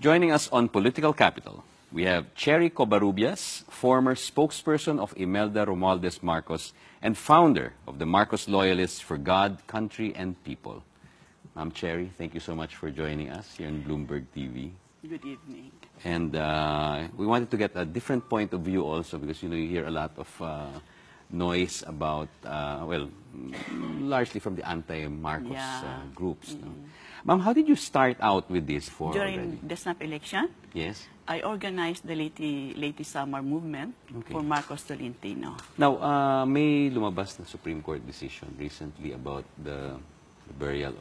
Joining us on Political Capital, we have Cherry Covarrubias, former spokesperson of Imelda Romualdez Marcos and founder of the Marcos Loyalists for God, Country, and People. Ma'am Cherry, thank you so much for joining us here in Bloomberg TV. Good evening. And we wanted to get a different point of view also because, you know, you hear a lot of noise about, well, largely from the anti-Marcos groups. No? Ma'am, how did you start out with this for During the snap election, yes, I organized the late summer movement for Marcos Tolentino. Now, may lumabas na Supreme Court decision recently about the burial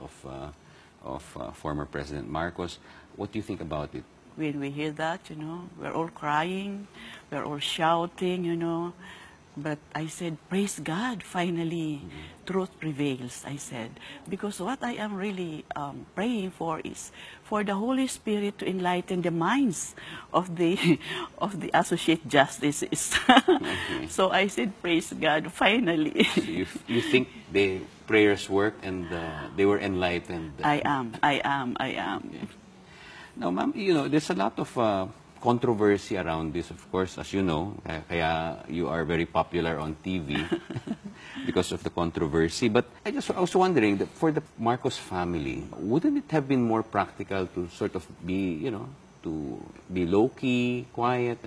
of former President Marcos. What do you think about it? When we hear that, you know, we're all crying, we're all shouting, you know. But I said, praise God, finally, truth prevails, I said. Because what I am really praying for is for the Holy Spirit to enlighten the minds of the associate justices. So I said, praise God, finally. So you think the prayers worked and they were enlightened? I am. Now, ma'am, you know, there's a lot of controversy around this, of course, as you know, kaya you are very popular on TV because of the controversy. But I was wondering, that for the Marcos family, wouldn't it have been more practical to sort of be, you know, to be low-key, quiet?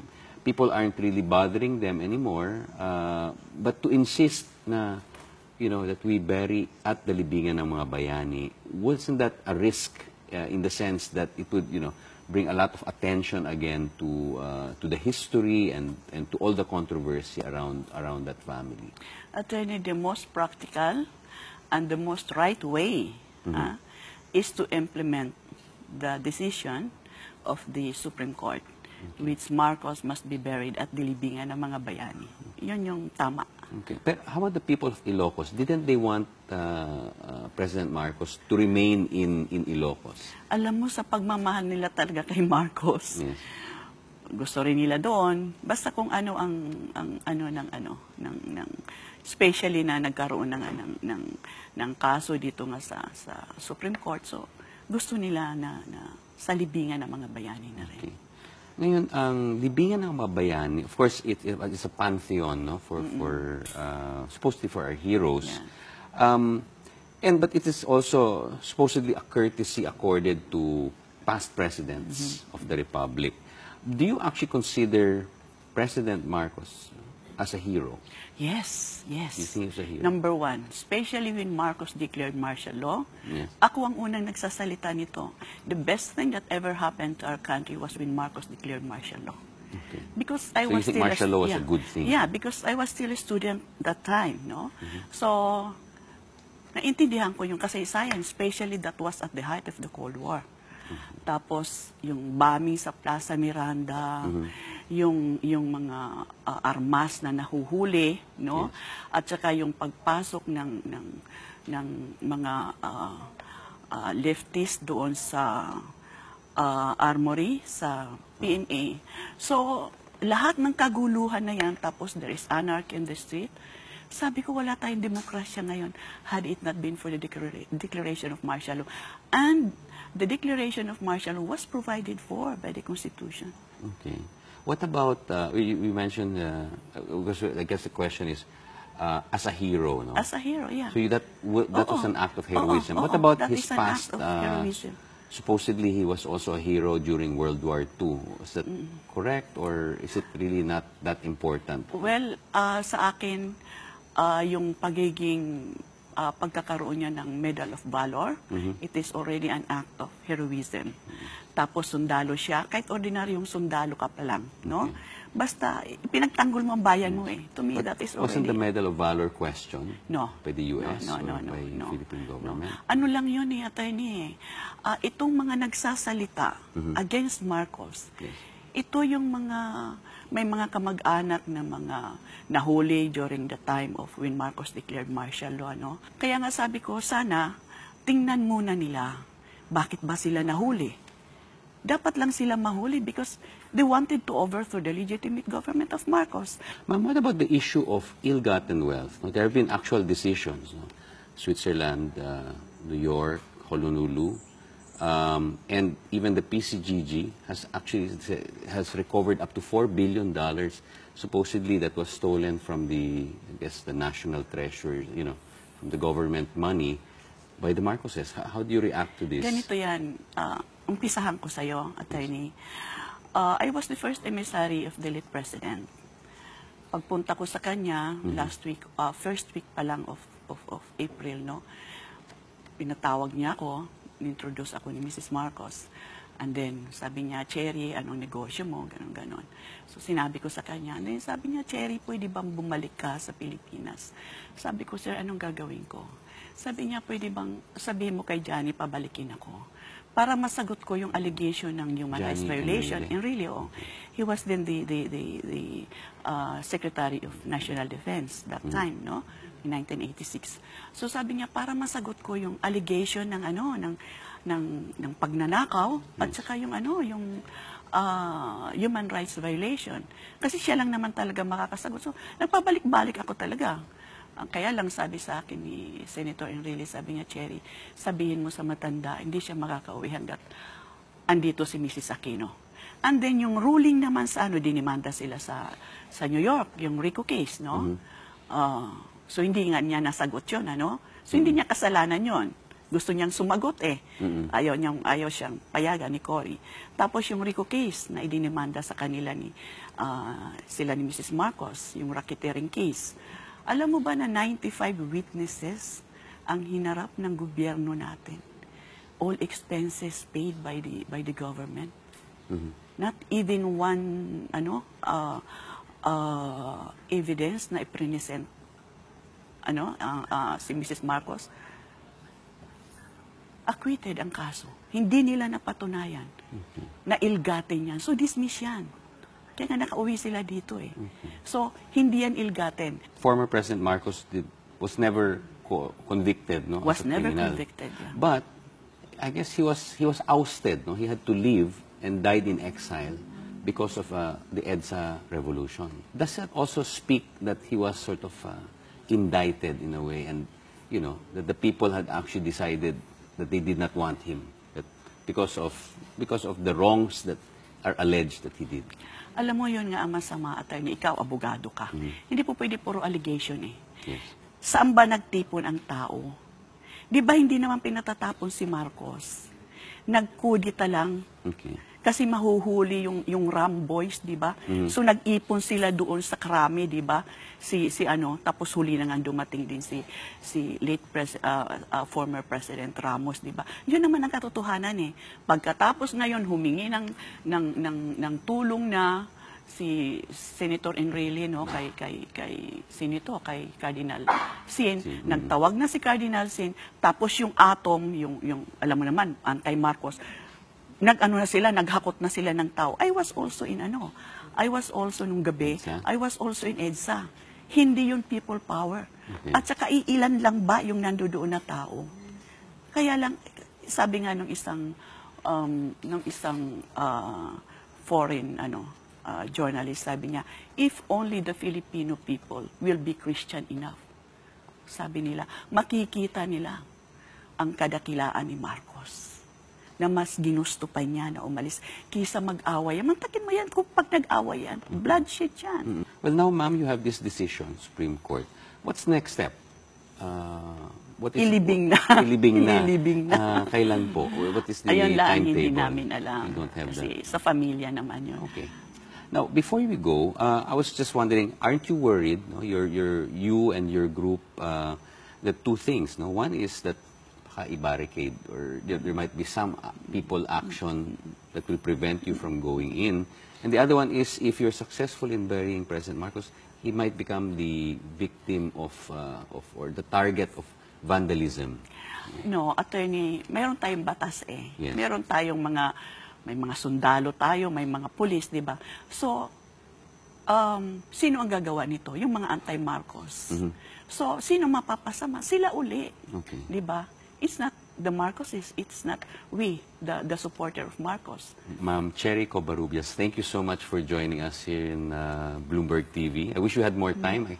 People aren't really bothering them anymore. But to insist na, you know, that we bury at the libingan ng mga bayani, wasn't that a risk in the sense that it would, you know, bring a lot of attention again to the history and to all the controversy around that family? Attorney, the most practical and the most right way is to implement the decision of the Supreme Court, which Marcos must be buried at the libingan ng mga bayani. Yun yung tama. Okay. But how about the people of Ilocos? Didn't they want President Marcos to remain in Ilocos? Alam mo, sa pagmamahal nila talaga kay Marcos, gusto rin nila doon. Basta kung ano especially na nagkaroon ng kaso dito nga sa Supreme Court. So, gusto nila na sa libingan ng mga bayani na rin. Okay. Ngayon, ang libingan ng mga bayani, of course, it's a pantheon, no, for supposedly for our heroes. Yeah. But it is also supposedly a courtesy accorded to past presidents of the Republic. Do you actually consider President Marcos as a hero? Yes, yes. You think he's a hero? Number one, especially when Marcos declared martial law, ako ang unang nagsasalita nito. The best thing that ever happened to our country was when Marcos declared martial law. Okay. Because I was you think martial law was a good thing? Yeah, because I was still a student that time, no? So, naintindihan ko yung kasaysayan, especially that was at the height of the Cold War. Tapos, yung bombing sa Plaza Miranda, yung mga armas na nahuhuli, no? At saka yung pagpasok ng mga leftists doon sa armory, sa PNA. So, lahat ng kaguluhan na yan, tapos there is anarchy in the street. Sabi ko, wala tayong demokrasya ngayon had it not been for the declaration of martial law. And the declaration of martial law was provided for by the Constitution. Okay. What about, we mentioned, I guess the question is, as a hero, no? As a hero, yeah. So that was an act of heroism. What about his past? Supposedly he was also a hero during World War II. Is that correct, or is it really not that important? Well, sa akin, yung pagiging pagkakaroon niya ng Medal of Valor, it is already an act of heroism. Tapos sundalo siya, kahit ordinaryong sundalo ka pa lang, no? Basta, pinagtanggol mo ang bayan mo eh. To me, that is already... Wasn't the Medal of Valor questioned by the U.S. No, or by the Philippine government? No. Ano lang yun eh, attorney eh. Itong mga nagsasalita against Marcos, ito yung mga... May mga kamag-anak na mga nahuli during the time of when Marcos declared martial law, no? Kaya nga sabi ko, sana tingnan muna nila bakit ba sila nahuli. Dapat lang sila mahuli because they wanted to overthrow the legitimate government of Marcos. Ma'am, what about the issue of ill-gotten wealth? There have been actual decisions, no? Switzerland, New York, Honolulu, And even the PCGG has recovered up to $4 billion. Supposedly that was stolen from the, I guess, the national treasury, from the government money by the Marcoses. How do you react to this? Ganito yan. Umpisahan ko sa'yo, Attorney. I was the first emissary of the late President. Pagpunta ko sa kanya last week, first week pa lang of April, no? Pinatawag niya ako, introduce ako ni Mrs. Marcos. And then, sabi niya, Cherry, anong negosyo mo? Ganon-ganon. So, sinabi ko sa kanya. And then, sabi niya, Cherry, pwede bang bumalik ka sa Pilipinas? Sabi ko, sir, anong gagawin ko? Sabi niya, pwede bang sabihin mo kay Johnny, pabalikin ako? Para masagot ko yung allegation ng human rights violation. And really, he was then the Secretary of National Defense that time, no? In 1986. So sabi niya, para masagot ko yung allegation ng ng pagnanakaw at saka yung human rights violation. Kasi siya lang naman talaga makakasagot. So nagpabalik-balik ako talaga. Kaya lang sabi sa akin ni Senator Enrile, sabi niya, Cherry, sabihin mo sa matanda, hindi siya makakauwi hanggat andito si Mrs. Aquino. And then yung ruling naman sa dinimanda sila sa New York, yung RICO case, no? So hindi nga niya nasagot yun, So hindi niya kasalanan yun. Gusto niyang sumagot Ayaw siyang payagan ni Cory. Tapos yung RICO case na idinimanda sa kanila sila ni Mrs. Marcos, yung racketeering case. Alam mo ba na 95 witnesses ang hinarap ng gobyerno natin? All expenses paid by the government. Not even one evidence na i-present si Mrs. Marcos. Acquitted ang kaso. Hindi nila napatunayan na ilgatin yan. So dismiss yan. Kaya nga nakauwi sila dito So, hindi yan ilgatin. Former President Marcos was never convicted, no? Was as a never criminal. convicted, yeah. But I guess he was ousted, no? He had to leave and died in exile because of the EDSA revolution. Does that also speak that he was sort of indicted in a way, and that the people had actually decided that they did not want him, that because of the wrongs that are alleged that he did? Alam mo, yun nga ang masama, attorney. Ikaw, abogado ka. Hindi po pwede puro allegation Yes. Saan ba nagtipon ang tao? Di ba hindi naman pinatatapon si Marcos? Nagkudita lang. Okay. Kasi mahuhuli yung Ram Boys, di ba? So nag-ipon sila doon sa Krami, di ba? Tapos huli na nga dumating din si former President Ramos, di ba? Yun naman ang katotohanan Pagkatapos ngayon humingi ng tulong na si Senator Enrile, no, kay Cardinal Sin, nagtawag na si Cardinal Sin, tapos yung Atom, yung alam mo naman, anti-Marcos, naghakot na sila ng tao. I was also nung gabi, I was also in EDSA. Hindi yun people power. Okay. At saka ilan lang ba yung nandoon na tao? Kaya lang, sabi nga nung isang foreign journalist, sabi niya, if only the Filipino people will be Christian enough, sabi nila, makikita nila ang kadakilaan ni Marcos na mas ginusto pa niya na umalis kaysa mag-away. Mantakin mo yan kung pag nag-away yan. Bloodshed yan. Well, now, ma'am, you have this decision, Supreme Court. What's next step? Ilibing na. Ilibing na. Ilibing na. Kailan po? What is the Ayun lang, timetable? hindi namin alam. You don't have Kasi that. sa pamilya naman yun. Okay. Now, before we go, I was just wondering, aren't you worried, no, you and your group, the two things, no? One is that i-barricade, or there might be some people action that will prevent you from going in. And the other one is, if you're successful in burying President Marcos, he might become the victim of or the target of vandalism. No, attorney, mayroon tayong batas Yes. Mayroon tayong may mga sundalo tayo, may mga pulis, di ba? So, sino ang gagawa nito? Yung mga anti-Marcos. So, sino mapapasama? Sila uli. Okay. Di ba? It's not the Marcoses, it's not we, the supporter of Marcos. Ma'am Cherry Covarrubias, thank you so much for joining us here in Bloomberg TV. I wish you had more time.